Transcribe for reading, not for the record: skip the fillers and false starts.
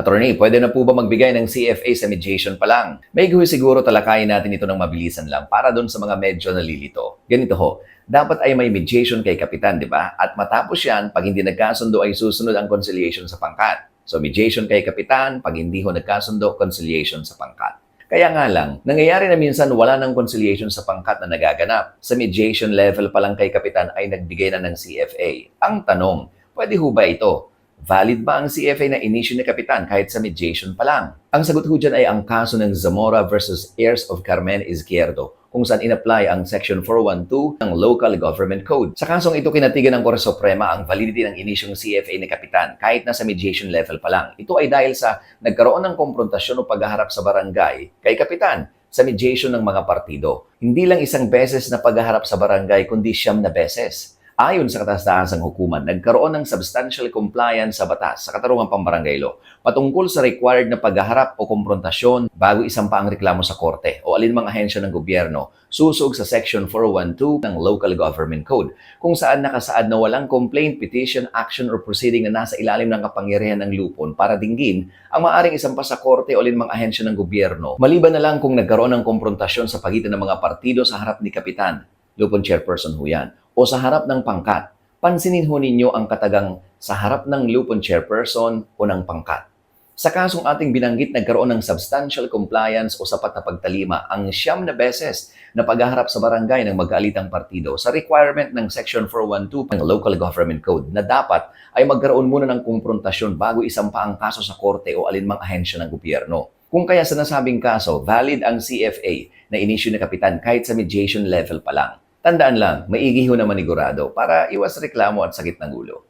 Attorney, pwede na po ba magbigay ng CFA sa mediation pa lang? May siguro talakayin natin ito ng mabilisan lang para doon sa mga medyo nalilito. Ganito ho, dapat ay may mediation kay kapitan, di ba? At matapos yan, pag hindi nagkasundo ay susunod ang conciliation sa pangkat. So mediation kay kapitan, pag hindi ho nagkasundo, conciliation sa pangkat. Kaya nga lang, nangyayari na minsan wala ng conciliation sa pangkat na nagaganap. Sa mediation level pa lang kay kapitan ay nagbigay na ng CFA. Ang tanong, pwede ho ba ito? Valid ba ang CFA na inisyu ni Kapitan kahit sa mediation pa lang? Ang sagot ho dyan ay ang kaso ng Zamora versus Heirs of Carmen Izquierdo, kung saan in-apply ang Section 412 ng Local Government Code. Sa kasong ito, kinatigan ng Korte Suprema ang validity ng inisyong CFA ni Kapitan kahit nasa mediation level pa lang. Ito ay dahil sa nagkaroon ng konfrontasyon o paghaharap sa barangay kay Kapitan sa mediation ng mga partido. Hindi lang isang beses na paghaharap sa barangay, kundi 9 na beses. Ayon sa kataas-taasang hukuman, nagkaroon ng substantial compliance sa batas sa katarungang pambarangay law patungkol sa required na paghaharap o komprontasyon bago isampa ang reklamo sa korte o alinmang ahensya ng gobyerno susog sa Section 412 ng Local Government Code, kung saan nakasaad na walang complaint, petition, action, or proceeding na nasa ilalim ng kapangyarihan ng lupon para dinggin ang maaring isampa sa korte o alinmang ahensya ng gobyerno, maliban na lang kung nagkaroon ng komprontasyon sa pagitan ng mga partido sa harap ni Kapitan, lupon chairperson ho yan, o sa harap ng pangkat. Pansinin ho ninyo ang katagang sa harap ng lupon chairperson o ng pangkat. Sa kasong ating binanggit, nagkaroon ng substantial compliance o sapat na pagtalima ang 9 na beses na paghaharap sa barangay ng magkaalitang partido sa requirement ng Section 412 ng Local Government Code na dapat ay magkaroon muna ng komprontasyon bago isampa ang kaso sa korte o alinmang ahensya ng gobyerno. Kung kaya sa nasabing kaso, valid ang CFA na inisyu ni Kapitan kahit sa mediation level pa lang. Tandaan lang, maigi ho na manigurado para iwas reklamo at sakit ng ulo.